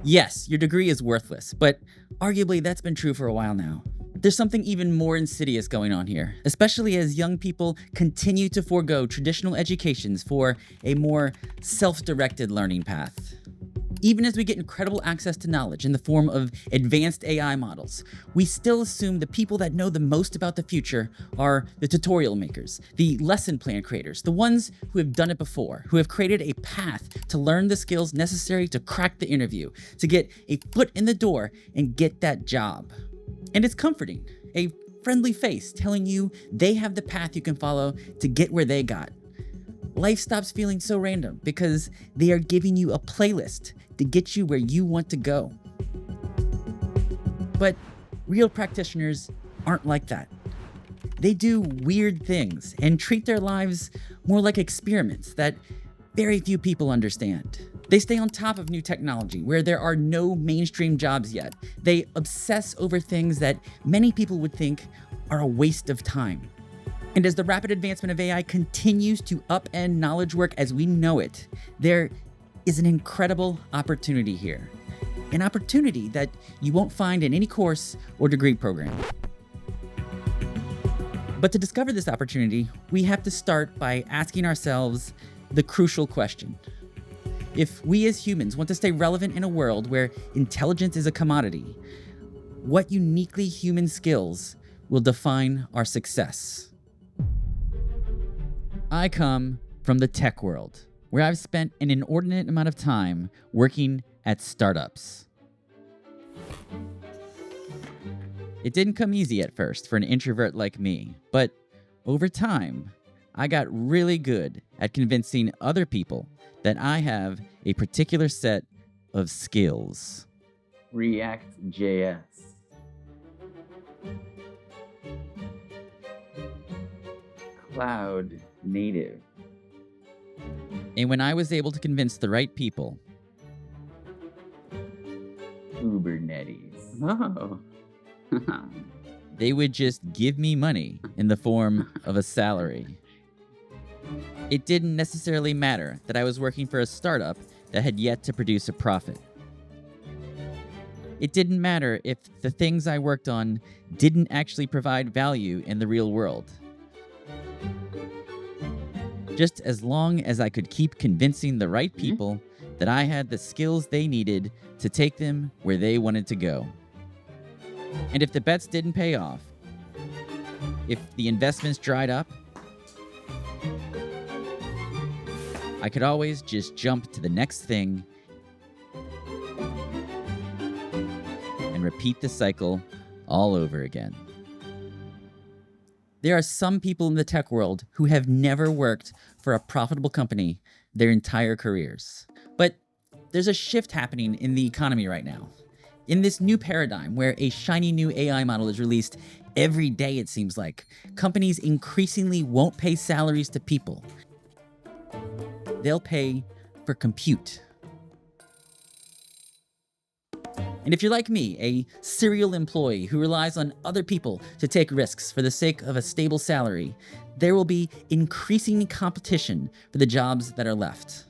Yes, your degree is worthless, but arguably that's been true for a while now. There's something even more insidious going on here, especially as young people continue to forego traditional educations for a more self-directed learning path. Even as we get incredible access to knowledge in the form of advanced AI models, we still assume the people that know the most about the future are the tutorial makers, the lesson plan creators, the ones who have done it before, who have created a path to learn the skills necessary to crack the interview, to get a foot in the door and get that job. And it's comforting, a friendly face telling you they have the path you can follow to get where they got. Life stops feeling so random because they are giving you a playlist to get you where you want to go. But real practitioners aren't like that. They do weird things and treat their lives more like experiments that very few people understand. They stay on top of new technology where there are no mainstream jobs yet. They obsess over things that many people would think are a waste of time. And as the rapid advancement of AI continues to upend knowledge work as we know it, there is an incredible opportunity here. An opportunity that you won't find in any course or degree program. But to discover this opportunity, we have to start by asking ourselves the crucial question. If we as humans want to stay relevant in a world where intelligence is a commodity, what uniquely human skills will define our success? I come from the tech world, where I've spent an inordinate amount of time working at startups. It didn't come easy at first for an introvert like me, but over time, I got really good at convincing other people that I have a particular set of skills. React.js. Cloud native. And when I was able to convince the right people, Kubernetes. Oh. they would just give me money in the form of a salary. It didn't necessarily matter that I was working for a startup that had yet to produce a profit. It didn't matter if the things I worked on didn't actually provide value in the real world. Just as long as I could keep convincing the right people that I had the skills they needed to take them where they wanted to go. And if the bets didn't pay off, if the investments dried up, I could always just jump to the next thing and repeat the cycle all over again. There are some people in the tech world who have never worked for a profitable company their entire careers. But there's a shift happening in the economy right now. In this new paradigm where a shiny new AI model is released every day, it seems like, companies increasingly won't pay salaries to people. They'll pay for compute. And if you're like me, a serial employee who relies on other people to take risks for the sake of a stable salary, there will be increasing competition for the jobs that are left.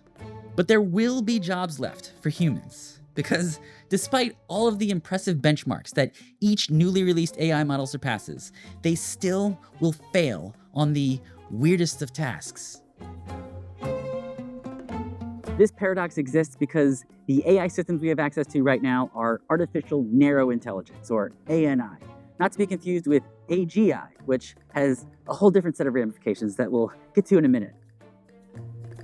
But there will be jobs left for humans, because despite all of the impressive benchmarks that each newly released AI model surpasses, they still will fail on the weirdest of tasks. This paradox exists because the AI systems we have access to right now are artificial narrow intelligence, or ANI, not to be confused with AGI, which has a whole different set of ramifications that we'll get to in a minute.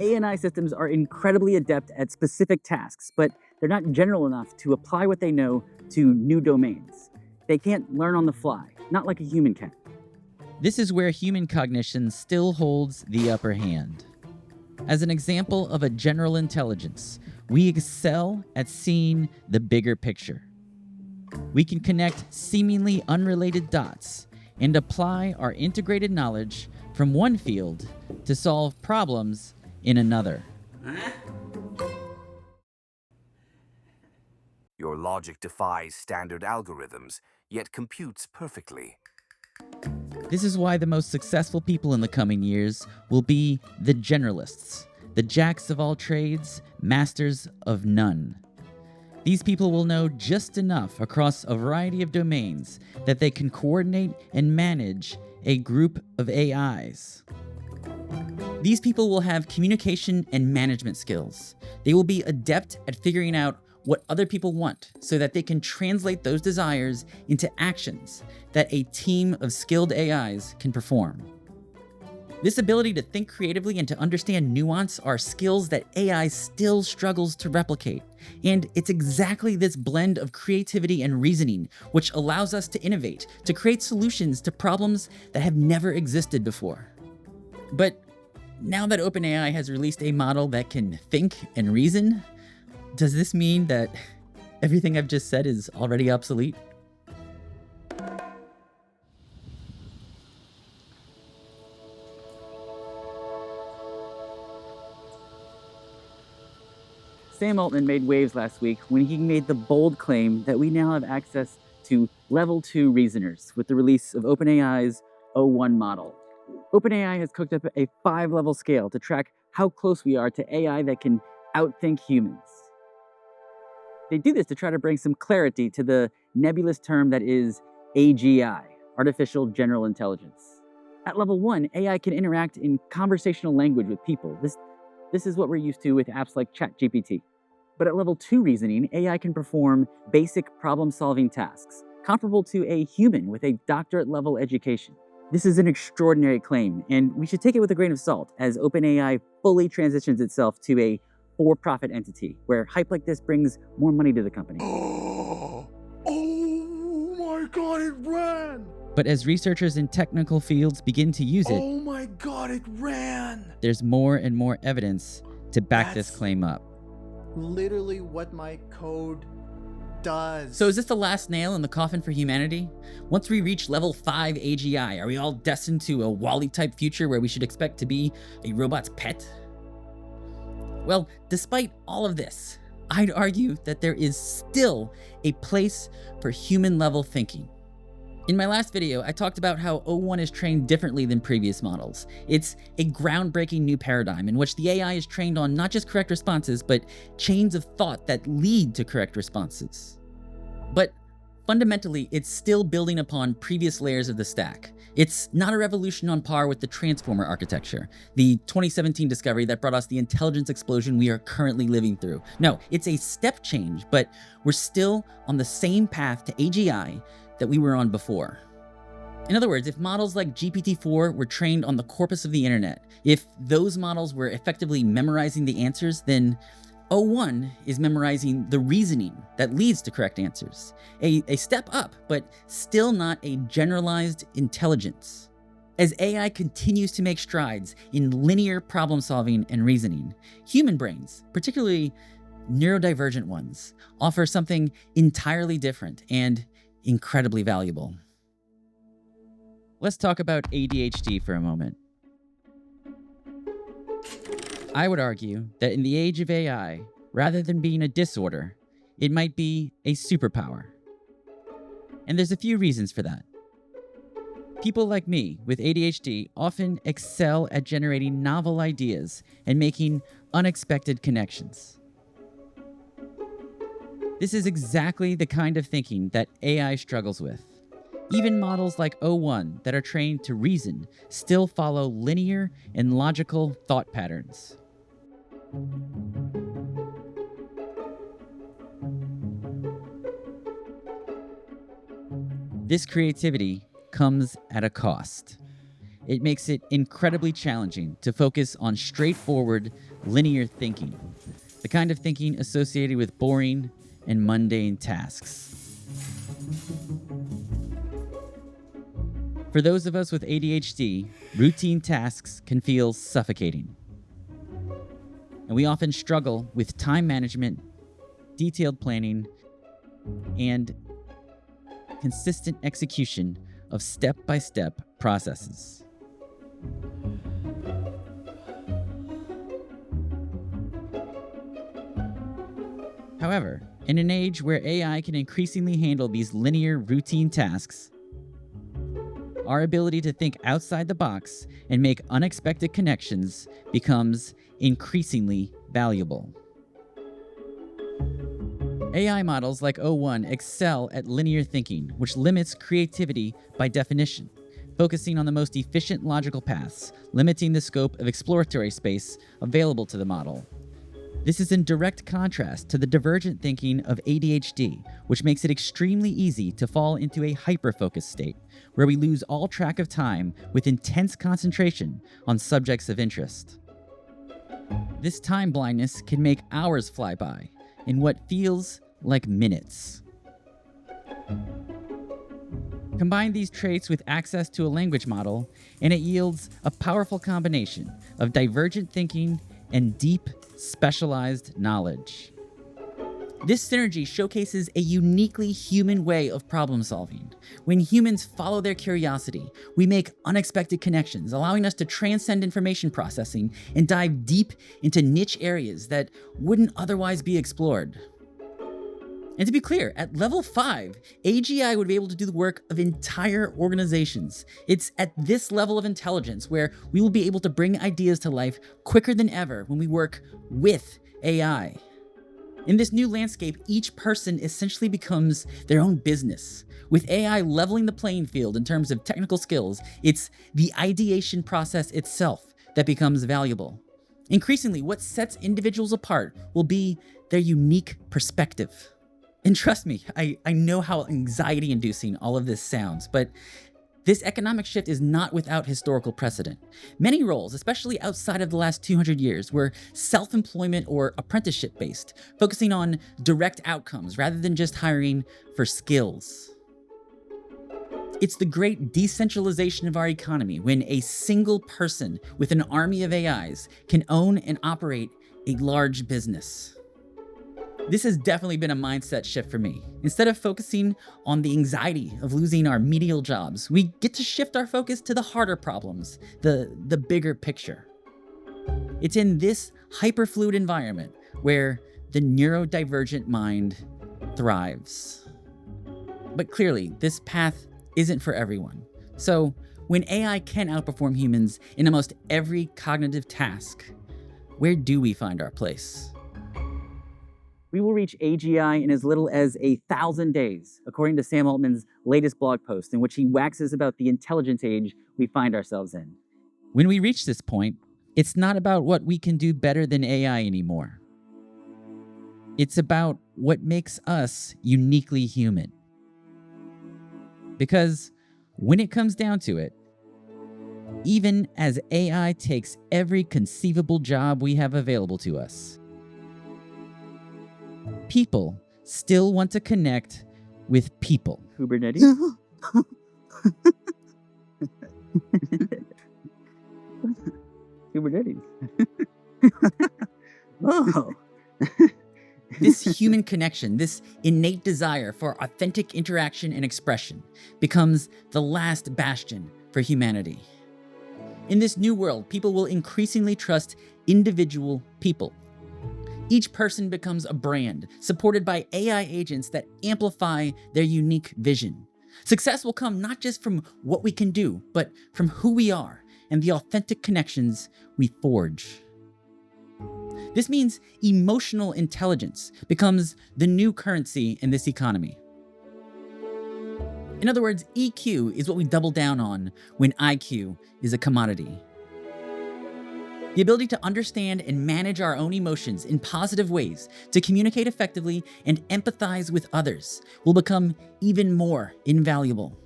ANI systems are incredibly adept at specific tasks, but they're not general enough to apply what they know to new domains. They can't learn on the fly, not like a human can. This is where human cognition still holds the upper hand. As an example of a general intelligence, we excel at seeing the bigger picture. We can connect seemingly unrelated dots and apply our integrated knowledge from one field to solve problems in another. Your logic defies standard algorithms, yet computes perfectly. This is why the most successful people in the coming years will be the generalists, the jacks of all trades, masters of none. These people will know just enough across a variety of domains that they can coordinate and manage a group of AIs. These people will have communication and management skills. They will be adept at figuring out what other people want so that they can translate those desires into actions that a team of skilled AIs can perform. This ability to think creatively and to understand nuance are skills that AI still struggles to replicate. And it's exactly this blend of creativity and reasoning which allows us to innovate, to create solutions to problems that have never existed before. But now that OpenAI has released a model that can think and reason, does this mean that everything I've just said is already obsolete? Sam Altman made waves last week when he made the bold claim that we now have access to level 2 reasoners with the release of OpenAI's O1 model. OpenAI has cooked up a 5-level scale to track how close we are to AI that can outthink humans. They do this to try to bring some clarity to the nebulous term that is AGI, Artificial General Intelligence. At level 1, AI can interact in conversational language with people. This is what we're used to with apps like ChatGPT. But at level 2 reasoning, AI can perform basic problem-solving tasks, comparable to a human with a doctorate-level education. This is an extraordinary claim, and we should take it with a grain of salt as OpenAI fully transitions itself to a for-profit entity, where hype like this brings more money to the company. Oh my God, it ran! But as researchers in technical fields begin to use it, Oh my God, it ran! there's more and more evidence to back this That's- claim up. Literally what my code does. So is this the last nail in the coffin for humanity? Once we reach level 5 AGI, are we all destined to a WALL-E-type future where we should expect to be a robot's pet? Well, despite all of this, I'd argue that there is still a place for human-level thinking. In my last video, I talked about how O1 is trained differently than previous models. It's a groundbreaking new paradigm in which the AI is trained on not just correct responses, but chains of thought that lead to correct responses. But fundamentally, it's still building upon previous layers of the stack. It's not a revolution on par with the transformer architecture, the 2017 discovery that brought us the intelligence explosion we are currently living through. No, it's a step change, but we're still on the same path to AGI that we were on before. In other words, if models like GPT-4 were trained on the corpus of the internet, if those models were effectively memorizing the answers, then O1 is memorizing the reasoning that leads to correct answers. A step up, but still not a generalized intelligence. As AI continues to make strides in linear problem solving and reasoning, human brains, particularly neurodivergent ones, offer something entirely different and incredibly valuable. Let's talk about ADHD for a moment. I would argue that in the age of AI, rather than being a disorder, it might be a superpower. And there's a few reasons for that. People like me with ADHD often excel at generating novel ideas and making unexpected connections. This is exactly the kind of thinking that AI struggles with. Even models like O1 that are trained to reason still follow linear and logical thought patterns. This creativity comes at a cost. It makes it incredibly challenging to focus on straightforward, linear thinking, the kind of thinking associated with boring and mundane tasks. For those of us with ADHD, routine tasks can feel suffocating. And we often struggle with time management, detailed planning, and consistent execution of step-by-step processes. However, in an age where AI can increasingly handle these linear, routine tasks, our ability to think outside the box and make unexpected connections becomes increasingly valuable. AI models like O1 excel at linear thinking, which limits creativity by definition, focusing on the most efficient logical paths, limiting the scope of exploratory space available to the model. This is in direct contrast to the divergent thinking of ADHD, which makes it extremely easy to fall into a hyper-focused state, where we lose all track of time with intense concentration on subjects of interest. This time blindness can make hours fly by in what feels like minutes. Combine these traits with access to a language model, and it yields a powerful combination of divergent thinking and deep, specialized knowledge. This synergy showcases a uniquely human way of problem solving. When humans follow their curiosity, we make unexpected connections, allowing us to transcend information processing and dive deep into niche areas that wouldn't otherwise be explored. And to be clear, at level 5, AGI would be able to do the work of entire organizations. It's at this level of intelligence where we will be able to bring ideas to life quicker than ever when we work with AI. In this new landscape, each person essentially becomes their own business. With AI leveling the playing field in terms of technical skills, it's the ideation process itself that becomes valuable. Increasingly, what sets individuals apart will be their unique perspective. And trust me, I know how anxiety-inducing all of this sounds, but this economic shift is not without historical precedent. Many roles, especially outside of the last 200 years, were self-employment or apprenticeship-based, focusing on direct outcomes rather than just hiring for skills. It's the great decentralization of our economy when a single person with an army of AIs can own and operate a large business. This has definitely been a mindset shift for me. Instead of focusing on the anxiety of losing our menial jobs, we get to shift our focus to the harder problems, the bigger picture. It's in this hyperfluid environment where the neurodivergent mind thrives. But clearly, this path isn't for everyone. So when AI can outperform humans in almost every cognitive task, where do we find our place? We will reach AGI in as little as 1,000 days, according to Sam Altman's latest blog post, in which he waxes about the intelligence age we find ourselves in. When we reach this point, it's not about what we can do better than AI anymore. It's about what makes us uniquely human. Because when it comes down to it, even as AI takes every conceivable job we have available to us, people still want to connect with people. Kubernetes? Kubernetes. Oh. This human connection, this innate desire for authentic interaction and expression, becomes the last bastion for humanity. In this new world, people will increasingly trust individual people. Each person becomes a brand, supported by AI agents that amplify their unique vision. Success will come not just from what we can do, but from who we are and the authentic connections we forge. This means emotional intelligence becomes the new currency in this economy. In other words, EQ is what we double down on when IQ is a commodity. The ability to understand and manage our own emotions in positive ways, to communicate effectively and empathize with others, will become even more invaluable.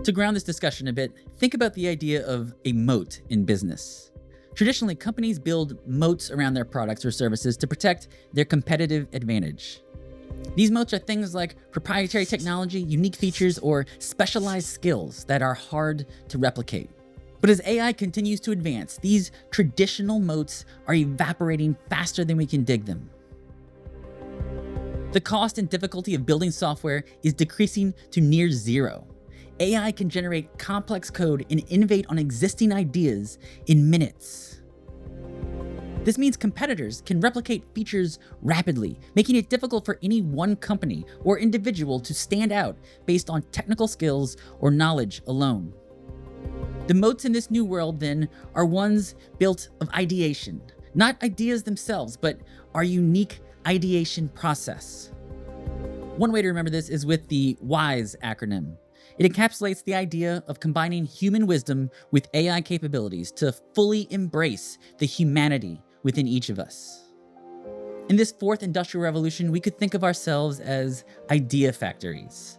To ground this discussion a bit, think about the idea of a moat in business. Traditionally, companies build moats around their products or services to protect their competitive advantage. These moats are things like proprietary technology, unique features, or specialized skills that are hard to replicate. But as AI continues to advance, these traditional moats are evaporating faster than we can dig them. The cost and difficulty of building software is decreasing to near zero. AI can generate complex code and innovate on existing ideas in minutes. This means competitors can replicate features rapidly, making it difficult for any one company or individual to stand out based on technical skills or knowledge alone. The moats in this new world, then, are ones built of ideation, not ideas themselves, but our unique ideation process. One way to remember this is with the WISE acronym. It encapsulates the idea of combining human wisdom with AI capabilities to fully embrace the humanity within each of us. In this fourth industrial revolution, we could think of ourselves as idea factories.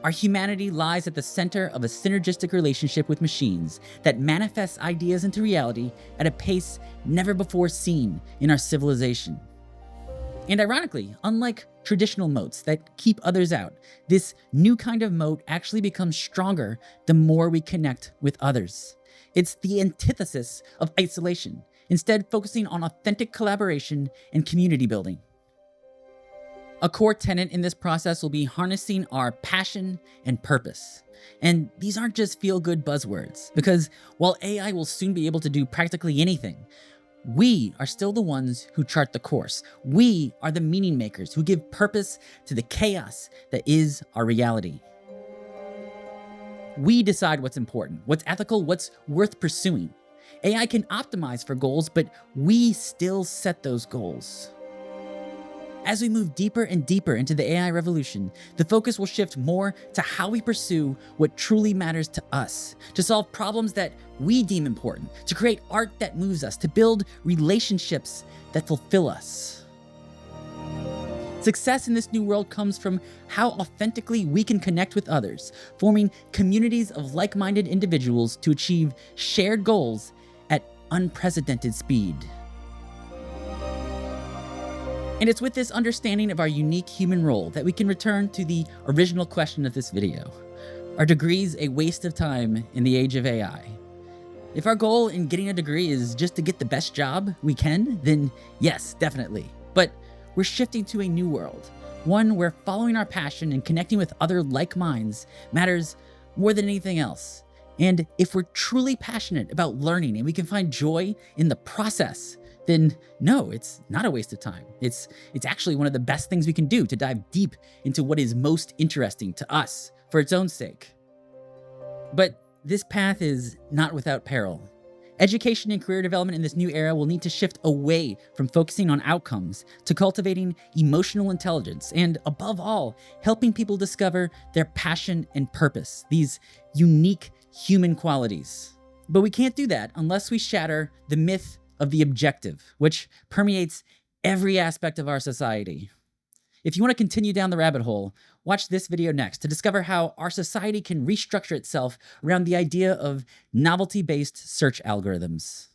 Our humanity lies at the center of a synergistic relationship with machines that manifests ideas into reality at a pace never before seen in our civilization. And ironically, unlike traditional moats that keep others out, this new kind of moat actually becomes stronger the more we connect with others. It's the antithesis of isolation, instead focusing on authentic collaboration and community building. A core tenet in this process will be harnessing our passion and purpose. And these aren't just feel-good buzzwords, because while AI will soon be able to do practically anything, we are still the ones who chart the course. We are the meaning makers who give purpose to the chaos that is our reality. We decide what's important, what's ethical, what's worth pursuing. AI can optimize for goals, but we still set those goals. As we move deeper and deeper into the AI revolution, the focus will shift more to how we pursue what truly matters to us, to solve problems that we deem important, to create art that moves us, to build relationships that fulfill us. Success in this new world comes from how authentically we can connect with others, forming communities of like-minded individuals to achieve shared goals at unprecedented speed. And it's with this understanding of our unique human role that we can return to the original question of this video. Are degrees a waste of time in the age of AI? If our goal in getting a degree is just to get the best job we can, then yes, definitely. But we're shifting to a new world, one where following our passion and connecting with other like minds matters more than anything else. And if we're truly passionate about learning and we can find joy in the process, then no, it's not a waste of time. It's actually one of the best things we can do to dive deep into what is most interesting to us for its own sake. But this path is not without peril. Education and career development in this new era will need to shift away from focusing on outcomes to cultivating emotional intelligence and, above all, helping people discover their passion and purpose, these unique human qualities. But we can't do that unless we shatter the myth of the objective, which permeates every aspect of our society. If you want to continue down the rabbit hole, watch this video next to discover how our society can restructure itself around the idea of novelty-based search algorithms.